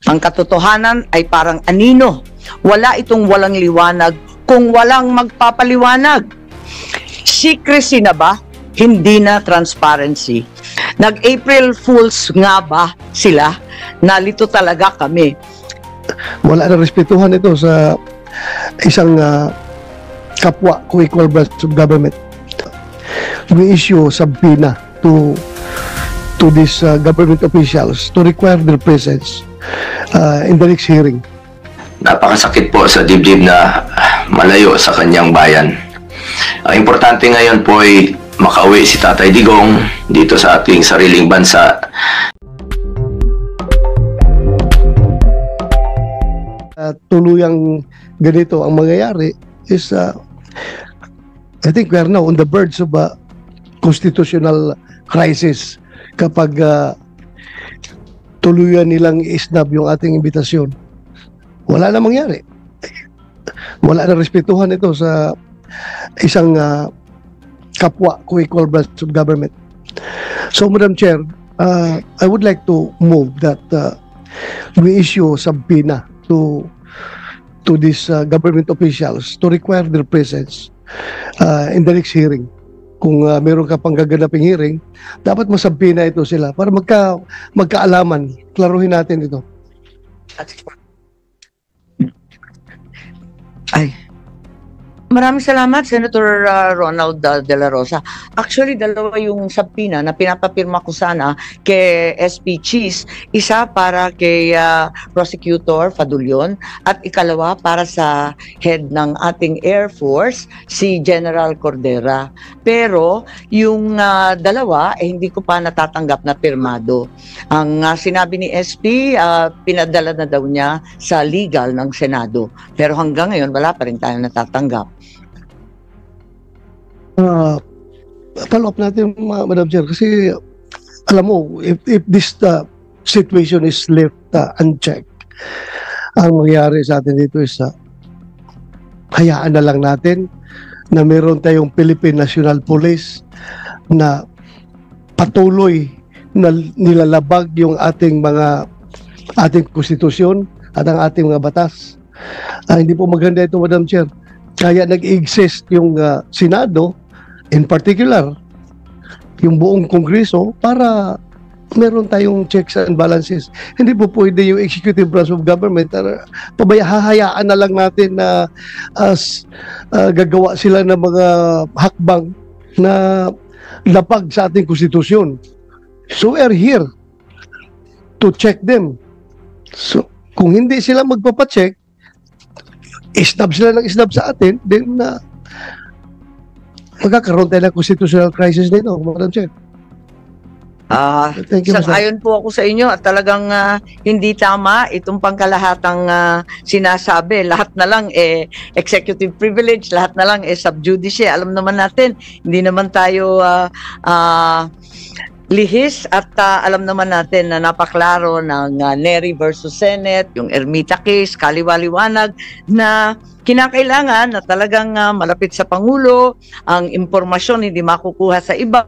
Ang katotohanan ay parang anino. Wala itong walang liwanag kung walang magpapaliwanag. Secrecy na ba? Hindi na transparency. Nag-April Fools nga ba sila? Nalito talaga kami. Wala na respetuhan ito sa isang kapwa co-equal branch of government. We issue subpoena to these government officials to require their presence in the next hearing. Napakasakit po sa dibdib na malayo sa kanyang bayan. Ang importante ngayon po ay makauwi si Tatay Digong dito sa ating sariling bansa. Tuluyang ganito ang mangyayari is I think we are now on the verge of a constitutional crisis kapag tuluyan nilang isnab yung ating imbitasyon. Wala na mangyari. Wala na respetuhan ito sa isang kapwa co-equal branch of government. So, Madam Chair, I would like to move that we issue subpoena to these government officials to require their presence in the next hearing. Kung meron ka pang gaganaping hearing, dapat masabpina ito sila para magkaalaman. Klaruhin natin ito. Ay, maraming salamat, Senator Ronald De La Rosa. Actually, dalawa yung subpoena na pinapapirma ko sana kay SP Cheese. Isa para kay Prosecutor Fadulyon at ikalawa para sa head ng ating Air Force, si General Cordera. Pero yung dalawa, hindi ko pa natatanggap na pirmado. Ang sinabi ni SP, pinadala na daw niya sa legal ng Senado. Pero hanggang ngayon, wala pa rin tayong natatanggap. Follow up natin, Madam Chair, kasi alam mo, if this situation is left unchecked, ang mangyayari sa atin dito is hayaan na lang natin na meron tayong Philippine National Police na patuloy na nilalabag yung ating konstitusyon at ang ating mga batas. Hindi po maganda ito, Madam Chair. Kaya nag-exist yung Senado, in particular, yung buong Kongreso, para meron tayong checks and balances. Hindi po pwede yung executive branch of government, hahayaan na lang natin na gagawa sila ng mga hakbang na lapag sa ating konstitusyon. So we are here to check them. So kung hindi sila magpapacheck, isnab sila ng isnab sa atin, then magkakaroon tayo ng constitutional crisis dito, Madam Chair. Sang-ayon po ako sa inyo at talagang hindi tama itong pangkalahatang sinasabi. Lahat na lang executive privilege, lahat na lang sub judice. Alam naman natin, hindi naman tayo lihis at alam naman natin na napaklaro ng Nery versus Senate, yung Ermita case, kaliwaliwanag na kinakailangan na talagang malapit sa Pangulo, ang impormasyon hindi makukuha sa iba,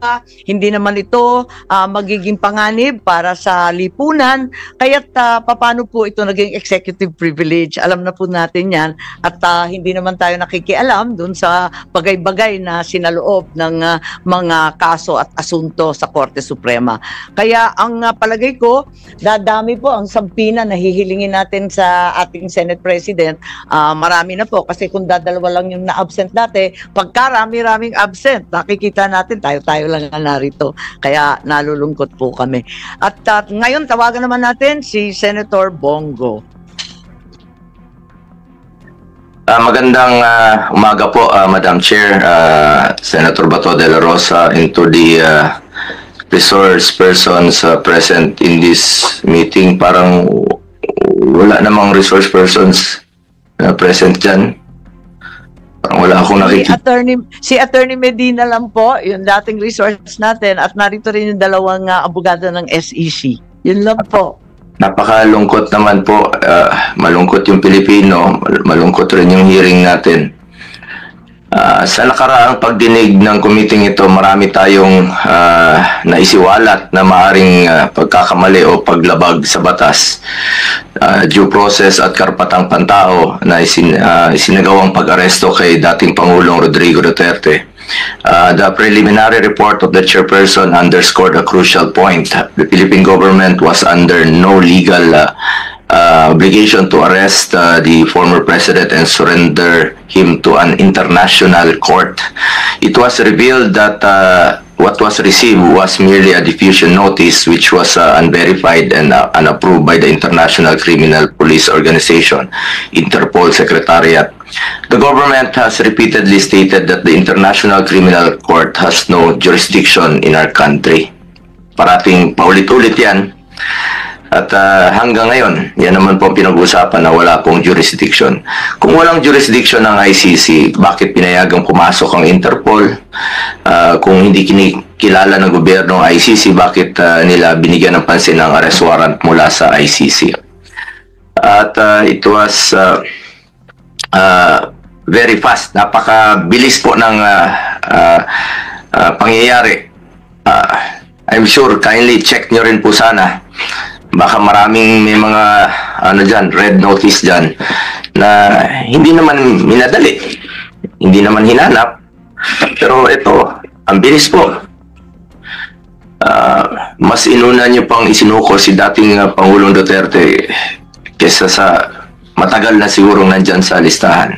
hindi naman ito magiging panganib para sa lipunan, kaya't paano po ito naging executive privilege, alam na po natin yan, at hindi naman tayo nakikialam dun sa bagay-bagay na sinaloob ng mga kaso at asunto sa Korte Suprema. Kaya ang palagay ko, dadami po ang sampina na hihilingin natin sa ating Senate President, marami na po, kasi kung dadalawa lang yung na-absent dati, pagkarami-raming absent, nakikita natin, tayo-tayo lang narito. Kaya nalulungkot po kami. At ngayon, tawagan naman natin si Senator Bongo. Magandang umaga po, Madam Chair, Senator Bato de la Rosa, and to the resource persons present in this meeting. Parang wala namang resource persons present dyan. Parang wala akong nakikita. Si Attorney Medina lang po, yung dating resource natin, at narito rin yung dalawang abogado ng SEC. Yun lang po. Napakalungkot naman po. Malungkot yung Pilipino, malungkot rin yung hearing natin. Sa nakaraang pagdinig ng committee ito, marami tayong naisiwalat na maaring pagkakamali o paglabag sa batas. due process at karapatang pantao na isinagawang pag-aresto kay dating Pangulong Rodrigo Duterte. The preliminary report of the chairperson underscored a crucial point. The Philippine government was under no legal obligation to arrest the former president and surrender him to an international court. It was revealed that what was received was merely a diffusion notice which was unverified and unapproved by the International Criminal Police Organization, Interpol Secretariat. The government has repeatedly stated that the International Criminal Court has no jurisdiction in our country. Parating paulit-ulit yan. At hanggang ngayon, yan naman po pinag-uusapan na wala pong jurisdiction. Kung walang jurisdiction ng ICC, bakit pinayagang pumasok ang Interpol? Kung hindi kinikilala ng gobyerno ng ICC, bakit nila binigyan ng pansin ang arrest warrant mula sa ICC? At it was very fast. Napakabilis po ng pangyayari. I'm sure, kindly check nyo rin po sana. Baka maraming may mga red notice dyan na hindi naman minadali, hindi naman hinanap, pero ito, ang bilis po. Mas inuna niyo pang isinuko si dating Pangulong Duterte kesa sa matagal na sigurong nandyan sa listahan.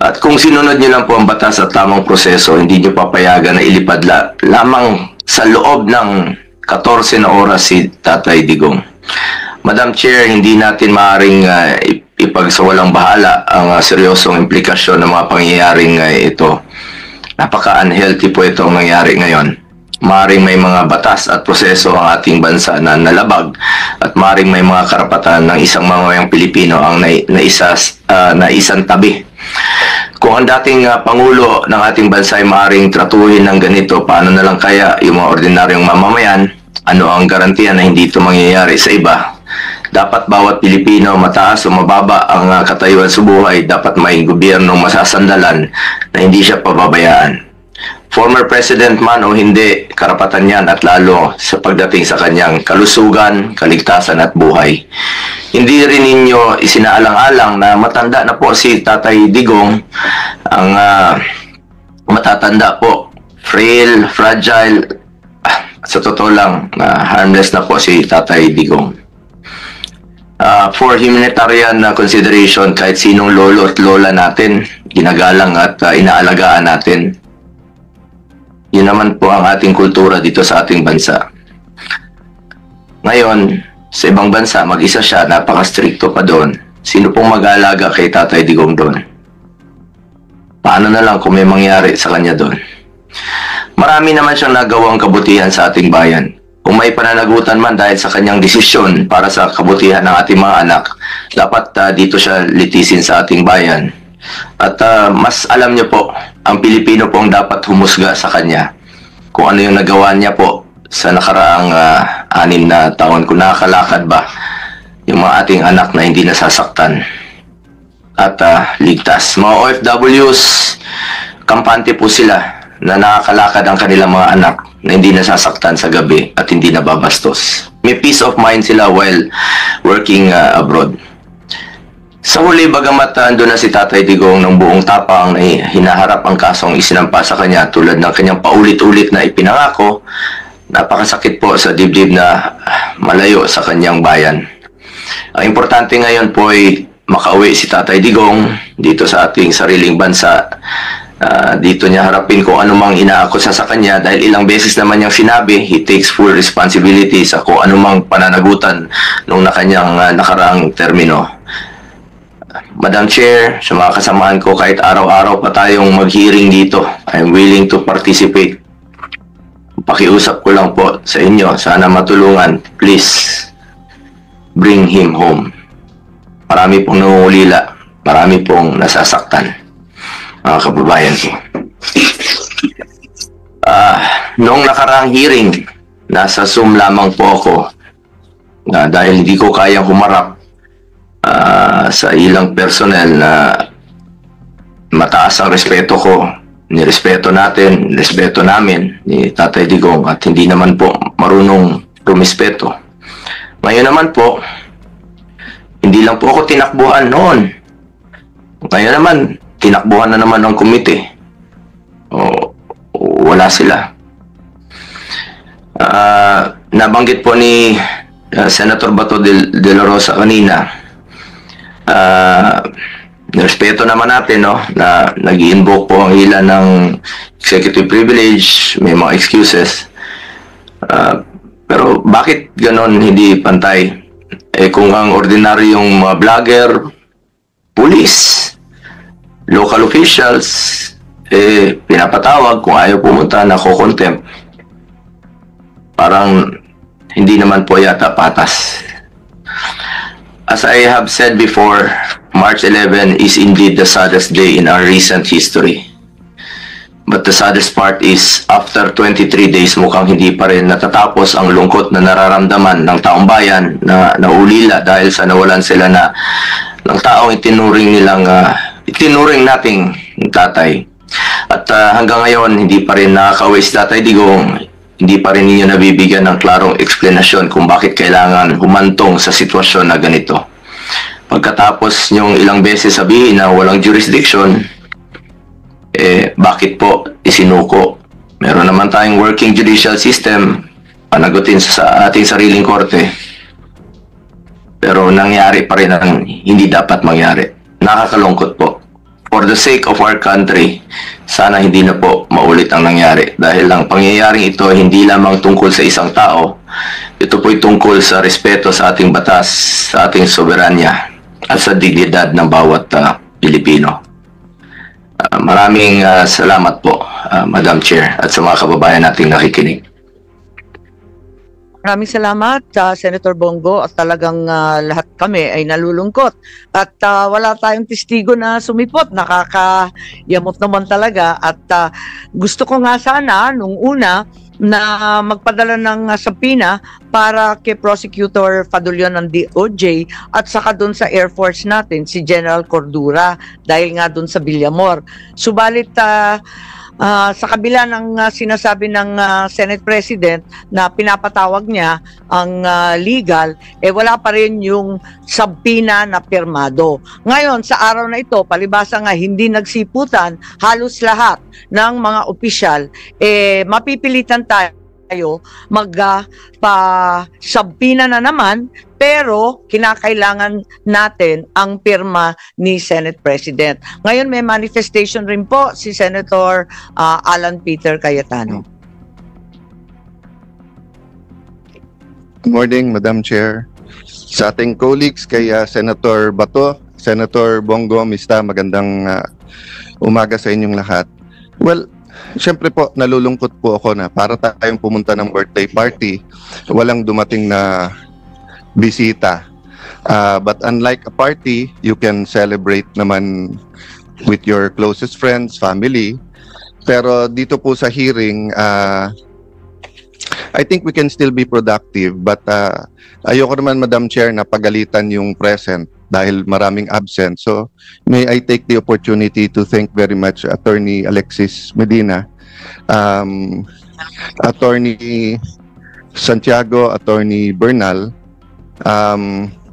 At kung sinunod niyo lang po ang batas at tamang proseso, hindi niyo papayagan na ilipad lamang sa loob ng 14 na oras si Tatay Digong. Madam Chair, hindi natin maaaring ipagsawalang bahala ang seryosong implikasyon ng mga pangyayaring ito. Napaka-unhealthy po itong nangyari ngayon. Maaaring may mga batas at proseso ang ating bansa na nalabag at maaaring may mga karapatan ng isang mamamayang Pilipino ang naisang tabi. Kung ang dating Pangulo ng ating bansa ay maaaring tratuhin ng ganito, paano na lang kaya yung mga ordinaryong mamamayan? Ano ang garantiya na hindi ito mangyayari sa iba? Dapat bawat Pilipino, mataas o mababa ang katayuan sa buhay, dapat may gobyernong masasandalan na hindi siya pababayaan. Former President man o hindi, karapatan yan at lalo sa pagdating sa kanyang kalusugan, kaligtasan at buhay. Hindi rin ninyo isinaalang-alang na matanda na po si Tatay Digong, ang matatanda po, frail, fragile, sa totoo lang, harmless na po si Tatay Digong. For humanitarian consideration, kahit sinong lolo at lola natin, ginagalang at inaalagaan natin. Yun naman po ang ating kultura dito sa ating bansa. Ngayon, sa ibang bansa, mag-isa siya, napaka-stricto pa doon. Sino pong mag-aalaga kay Tatay Digong doon? Paano na lang kung may mangyari sa kanya doon? Marami naman siyang nagawang kabutihan sa ating bayan. Kung may pananagutan man dahil sa kanyang desisyon para sa kabutihan ng ating mga anak, dapat dito siya litisin sa ating bayan. At mas alam niyo po, ang Pilipino po ang dapat humusga sa kanya. Kung ano yung nagawa niya po sa nakaraang 6 na taon, kung nakakalakad ba yung mga ating anak na hindi nasasaktan at ligtas. Mga OFWs, kampante po sila na nakakalakad ang kanilang mga anak na hindi nasasaktan sa gabi at hindi nababastos. May peace of mind sila while working abroad. Sa huli, bagamat doon na si Tatay Digong ng buong tapang na hinaharap ang kasong isinampa sa kanya tulad ng kanyang paulit-ulit na ipinangako, napakasakit po sa dibdib na malayo sa kanyang bayan. Ang importante ngayon po ay makauwi si Tatay Digong dito sa ating sariling bansa. Dito niya harapin kung anumang inaakusa sa kanya dahil ilang beses naman niyang sinabi, he takes full responsibility sa kung anumang pananagutan nung kanyang nakaraang termino. Madam Chair, sa mga kasamahan ko, kahit araw-araw pa tayong mag-hearing dito, I'm willing to participate. Pakiusap ko lang po sa inyo, sana matulungan, please, bring him home. Marami pong nangungulila, marami pong nasasaktan, mga kababayan ko. Noong nakaraang hearing, nasa Zoom lamang po ako, dahil hindi ko kayang humarap sa ilang personnel na mataas ang respeto ko, nirespeto natin, respeto namin ni Tatay Digong at hindi naman po marunong rumispeto. Ngayon naman po, hindi Hindi lang po ako tinakbuhan noon. Ngayon naman, tinakbuhan na naman ng komite. Wala sila. Nabanggit po ni Senator Bato de la Rosa kanina, respeto naman natin, no, na nag-i-invoke po ang ilan ng executive privilege, may mga excuses. Pero bakit ganon hindi pantay? Kung ang ordinaryong mga vlogger, police, local officials, pinapatawag kung ayaw pumunta, nako-contempt. Parang hindi naman po yata patas. As I have said before, March 11 is indeed the saddest day in our recent history. But the saddest part is, after 23 days, mukhang hindi pa rin natatapos ang lungkot na nararamdaman ng taong bayan na naulila dahil sa nawalan sila ng taong itinuring nating tatay. At hanggang ngayon, hindi pa rin nakakauwi si Tatay Digong, hindi pa rin ninyo nabibigyan ng klarong eksplanasyon kung bakit kailangan humantong sa sitwasyon na ganito. Pagkatapos nyong ilang beses sabihin na walang jurisdiction, bakit po isinuko? Meron naman tayong working judicial system, panagutin sa ating sariling korte. Pero nangyari pa rin ang hindi dapat mangyari. Nakakalungkot po. For the sake of our country, sana hindi na po maulit ang nangyari. Dahil ang pangyayaring ito hindi lamang tungkol sa isang tao, ito po'y tungkol sa respeto sa ating batas, sa ating soberanya, at sa dignidad ng bawat Pilipino. Maraming salamat po, Madam Chair, at sa mga kababayan nating nakikinig. Maraming salamat, Senator Bongo, at talagang lahat kami ay nalulungkot. At wala tayong testigo na sumipot, nakakayamot naman talaga. At gusto ko nga sana, nung una, na magpadala ng subpoena para kay Prosecutor Fadulion ng DOJ at saka doon sa Air Force natin, si General Cordura, dahil nga doon sa Villamor. Subalit, sa kabila ng sinasabi ng Senate President na pinapatawag niya ang legal, wala pa rin yung subpoena na pirmado. Ngayon, sa araw na ito, palibasa nga hindi nagsiputan, halos lahat ng mga opisyal, mapipilitan tayo magpa-subpoena na naman, pero kinakailangan natin ang pirma ni Senate President. Ngayon may manifestation rin po si Senator Alan Peter Cayetano. Good morning, Madam Chair. Sa ating colleagues kay Senator Bato, Senator Bongo, Mista, magandang umaga sa inyong lahat. Well, siyempre po, nalulungkot po ako na para tayong pumunta ng birthday party, walang dumating na bisita. But unlike a party, you can celebrate naman with your closest friends, family. Pero dito po sa hearing, I think we can still be productive. But ayoko naman, Madam Chair, na pagalitan yung present dahil maraming absent. So may I take the opportunity to thank very much Attorney Alexis Medina, Attorney Santiago, Attorney Bernal.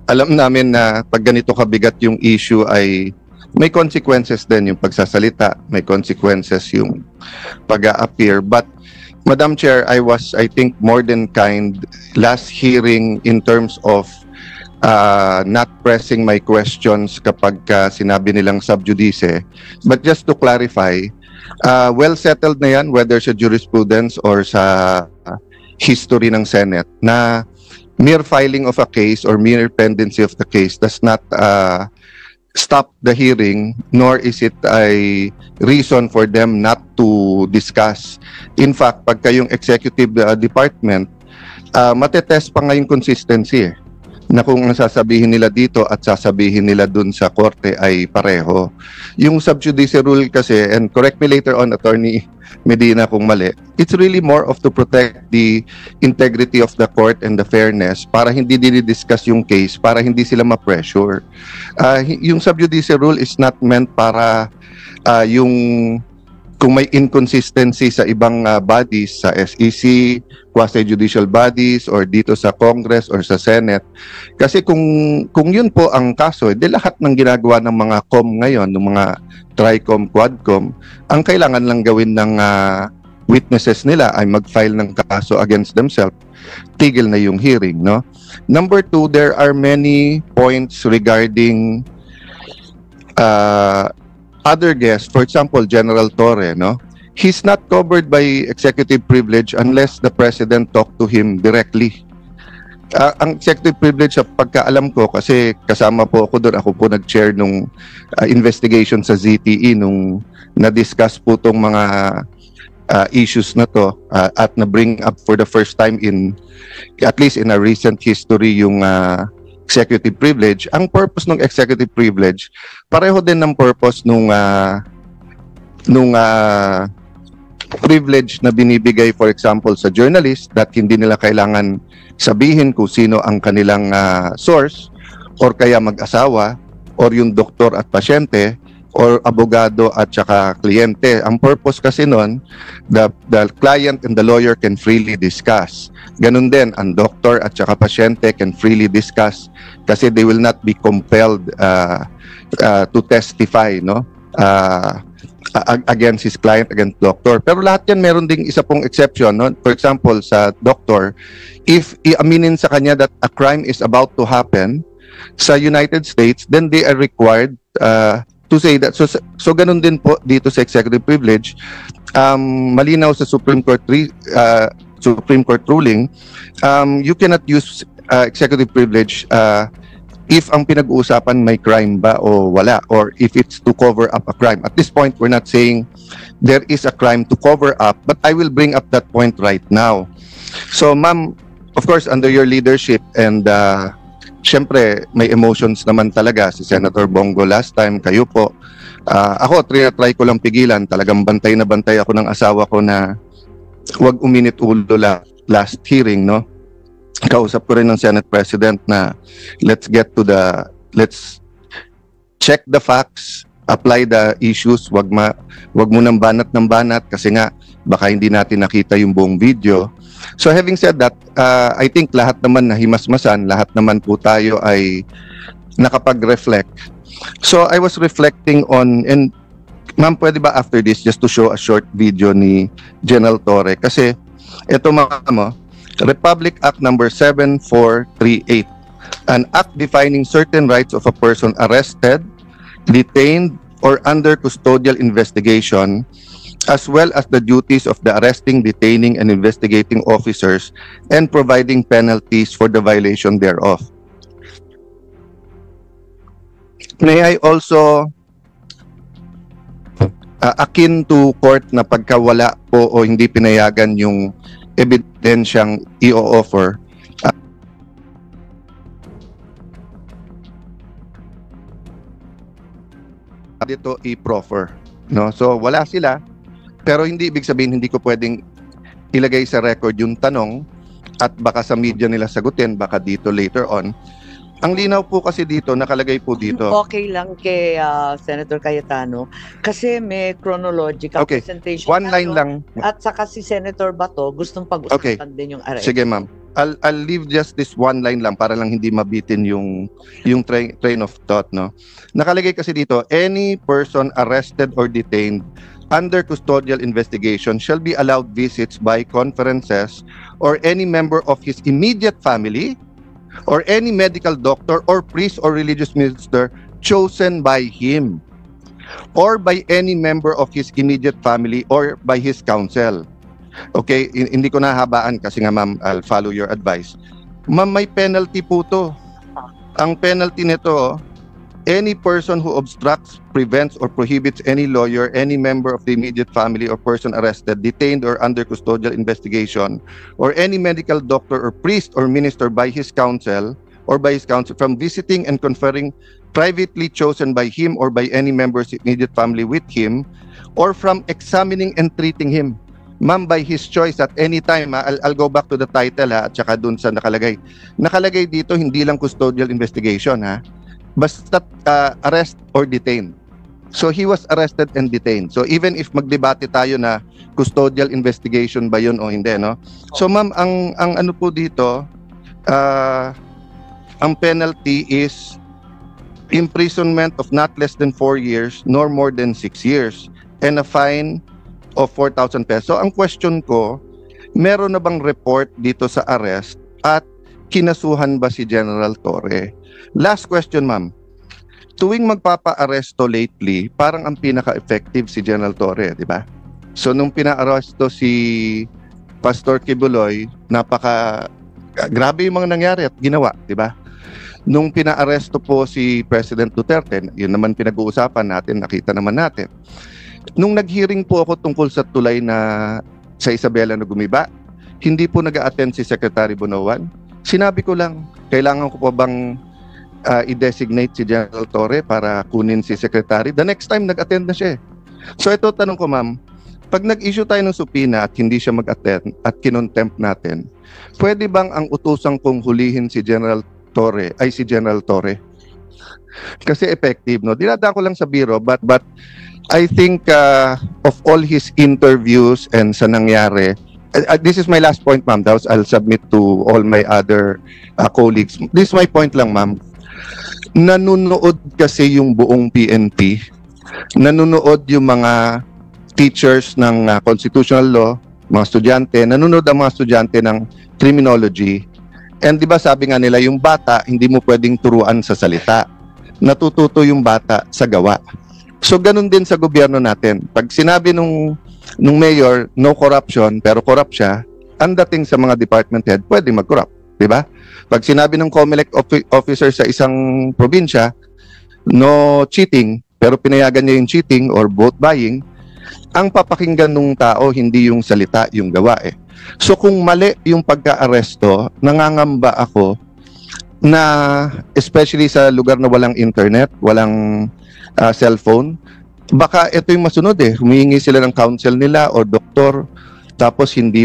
Alam namin na pag ganito kabigat yung issue ay may consequences din yung pagsasalita, may consequences yung pag-a-appear. But Madam Chair, I think, more than kind last hearing in terms of not pressing my questions kapag sinabi nilang sub judice. But just to clarify, well settled na yan, whether sa jurisprudence or sa history ng Senate, na mere filing of a case or mere pendency of the case does not stop the hearing, nor is it a reason for them not to discuss. In fact, pagka yung executive department, matetest pa nga yung consistency na kung ang sasabihin nila dito at sasabihin nila dun sa korte ay pareho. Yung sub judice rule kasi, and correct me later on, Attorney Medina, kung mali, it's really more of to protect the integrity of the court and the fairness para hindi dinidiscuss yung case, para hindi sila ma-pressure. Yung sub judice rule is not meant para yung kung may inconsistency sa ibang bodies, sa SEC, quasi-judicial bodies, or dito sa Congress or sa Senate. Kasi kung yun po ang kaso, di lahat ng ginagawa ng mga COM ngayon, ng mga TRICOM, QUADCOM, ang kailangan lang gawin ng witnesses nila ay mag-file ng kaso against themselves, tigil na yung hearing, no? Number two, there are many points regarding other guests. For example, General Torre, no? He's not covered by executive privilege unless the president talk to him directly. Ang executive privilege, sa pagkaalam ko, kasi kasama po ako doon, ako po nag-chair nung investigation sa ZTE nung na-discuss po tong mga issues na to at na-bring up for the first time in, at least in a recent history, yung executive privilege. Ang purpose ng executive privilege, pareho din ng purpose nung privilege na binibigay, for example, sa journalist, that hindi nila kailangan sabihin kung sino ang kanilang source, or kaya mag-asawa, or yung doktor at pasyente, or abogado at saka kliyente. Ang purpose kasi nun, the client and the lawyer can freely discuss. Ganun din, ang doctor at saka pasyente can freely discuss kasi they will not be compelled to testify, no? Against his client, against doctor. Pero lahat yan, meron ding isa pong exception, no? For example, sa doctor, if iaminin sa kanya that a crime is about to happen sa United States, then they are required to say that. So ganun din po dito sa executive privilege. Malinaw sa Supreme Court ruling, you cannot use executive privilege if ang pinag-uusapan may crime ba o wala, or if it's to cover up a crime. At this point, we're not saying there is a crime to cover up, but I will bring up that point right now. So ma'am, of course, under your leadership, and siyempre, may emotions naman talaga si Senator Bongo last time, kayo po. Ako, try ko lang pigilan. Talagang bantay na bantay ako ng asawa ko na wag uminit ulo last hearing, no? Kausap ko rin ng Senate President na let's check the facts, apply the issues, wag mo nang banat ng banat kasi nga baka hindi natin nakita yung buong video. So having said that, I think lahat naman nahimasmasan, lahat naman po tayo ay nakapag-reflect. So I was reflecting on, and ma'am, pwede ba after this just to show a short video ni General Torre? Kasi ito mga Republic Act number 7438, an act defining certain rights of a person arrested, detained, or under custodial investigation, as well as the duties of the arresting, detaining, and investigating officers, and providing penalties for the violation thereof. May I also, akin to court na pagkawala po o hindi pinayagan yung ebidensyang i-offer, dito i-proffer, no? So wala sila. Pero hindi ibig sabihin hindi ko pwedeng ilagay sa record yung tanong at baka sa media nila sagutin, baka dito later on. Ang linaw po kasi dito, nakalagay po dito. Okay lang kay Senator Cayetano kasi may chronological presentation. One line lang. At saka si Senator Bato gustong pag-usapan din yung arrest. Sige ma'am. I'll leave just this one line lang para lang hindi mabitin yung train of thought, no? Nakalagay kasi dito, any person arrested or detained under custodial investigation shall be allowed visits by conferences or any member of his immediate family or any medical doctor or priest or religious minister chosen by him or by any member of his immediate family or by his counsel. Okay, hindi ko nahabaan kasi nga ma'am, I'll follow your advice. Ma'am, may penalty po to. Ang penalty nito, any person who obstructs, prevents, or prohibits any lawyer, any member of the immediate family or person arrested, detained, or under custodial investigation, or any medical doctor or priest or minister by his counsel or by his counsel from visiting and conferring privately chosen by him or by any member of his immediate family with him, or from examining and treating him. Ma'am, by his choice at any time. I'll go back to the title at saka dun sa nakalagay. Nakalagay dito, hindi lang custodial investigation, ha? Basta arrest or detain. So he was arrested and detained. So even if magdebate tayo na custodial investigation ba yun o hindi, no? So ma'am, ang ano po dito, ang penalty is imprisonment of not less than 4 years nor more than 6 years and a fine of 4,000 pesos. So ang question ko, meron na bang report dito sa arrest at kinasuhan ba si General Torre? Last question, ma'am. Tuwing magpapa-aresto lately, parang ang pinaka-effective si General Torre, di ba? So nung pina-aresto si Pastor Kibuloy, grabe yung mga nangyari at ginawa, di ba? Nung pina-aresto po si President Duterte, yun naman pinag-uusapan natin, nakita naman natin. Nung nag-hearing po ako tungkol sa tulay na sa Isabela na gumiba, hindi po nag-a-attend si Secretary Bonoan. Sinabi ko lang, kailangan ko pa bang i-designate si General Torre para kunin si Secretary? The next time, nag-attend na siya. So ito, tanong ko ma'am, pag nag-issue tayo ng subpoena at hindi siya mag-attend at kinontempt natin, pwede bang ang utusang kong hulihin si General Torre ay si General Torre? Kasi effective, no? Dinadaan ko lang sa biro, but I think of all his interviews and sa nangyari, this is my last point, ma'am. I'll submit to all my other colleagues. This is my point lang, ma'am. Nanunood kasi yung buong PNP. Nanunood yung mga teachers ng constitutional law, mga estudyante. Nanunood ang mga estudyante ng criminology. And di ba sabi nga nila, yung bata, hindi mo pwedeng turuan sa salita. Natututo yung bata sa gawa. So ganun din sa gobyerno natin. Pag sinabi nung mayor, no corruption, pero corrupt siya, ang dating sa mga department head, pwedeng mag-corrupt. Di ba? Pag sinabi ng COMELEC officer sa isang probinsya, no cheating, pero pinayagan niya yung cheating or vote buying, ang papakinggan ng tao, hindi yung salita, yung gawa eh. So kung mali yung pagka-aresto, nangangamba ako na especially sa lugar na walang internet, walang cellphone, baka ito yung masunod eh. Humihingi sila ng counsel nila o doktor, tapos hindi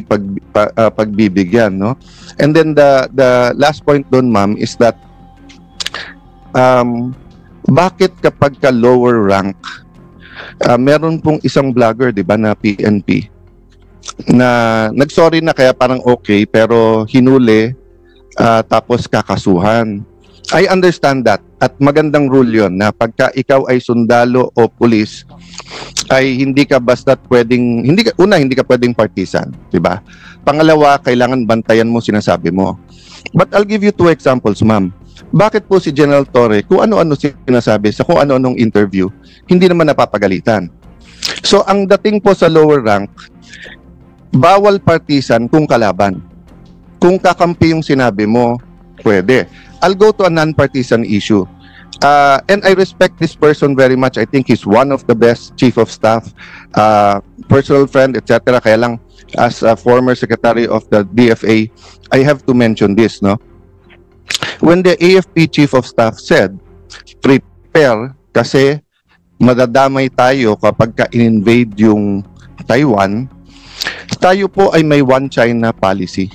pagbibigyan, no? And then the last point doon, ma'am, is that bakit kapag ka lower rank, meron pong isang vlogger, di ba, na PNP, na nagsorry na kaya parang okay, pero hinuli, tapos kakasuhan. I understand that. At magandang rule yun na pagka ikaw ay sundalo o pulis, ay hindi ka basta pwedeng, hindi ka pwedeng partisan, di ba? Pangalawa, kailangan bantayan mo sinasabi mo. But I'll give you 2 examples, ma'am. Bakit po si General Torre, kung ano-ano sinasabi sa kung ano-anong interview, hindi naman napapagalitan? So, ang dating po sa lower rank, bawal partisan kung kalaban. Kung kakampi yung sinabi mo, pwede. I'll go to a non-partisan issue. And I respect this person very much. I think he's one of the best chief of staff, personal friend, etc. Kaya lang, as a former secretary of the DFA, I have to mention this, no? When the AFP chief of staff said, prepare kasi madadamay tayo kapag ka-invade yung Taiwan, tayo po ay may one China policy.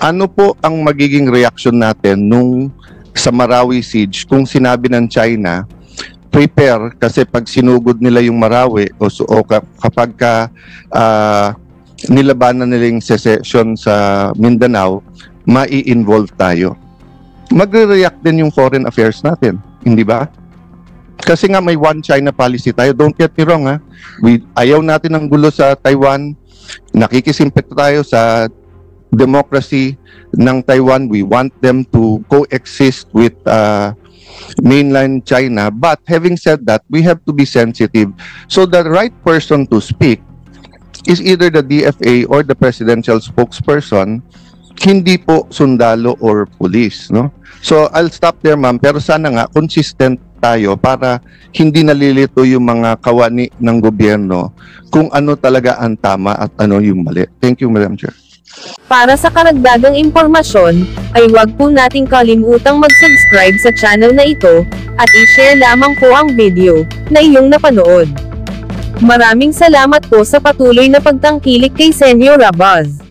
Ano po ang magiging reaction natin nung sa Marawi siege kung sinabi ng China, prepare kasi pag sinugod nila yung Marawi o kapag nilabanan nila yung secession sa Mindanao, mai-involve tayo. Magre-react din yung foreign affairs natin, hindi ba? Kasi nga may one China policy tayo. Don't get me wrong, ha? Ayaw natin ng gulo sa Taiwan. Nakikisimpit tayo sa democracy ng Taiwan. We want them to coexist with mainland China. But having said that, we have to be sensitive. So the right person to speak is either the DFA or the presidential spokesperson, hindi po sundalo or police, no? So I'll stop there, ma'am. Pero sana nga consistent tayo para hindi nalilito yung mga kawani ng gobyerno kung ano talaga ang tama at ano yung mali. Thank you, Madam Chair. Para sa karagdagang impormasyon, ay huwag po nating kalimutang mag-subscribe sa channel na ito, at i-share lamang po ang video na iyong napanood. Maraming salamat po sa patuloy na pagtangkilik kay Senyor Rabaz.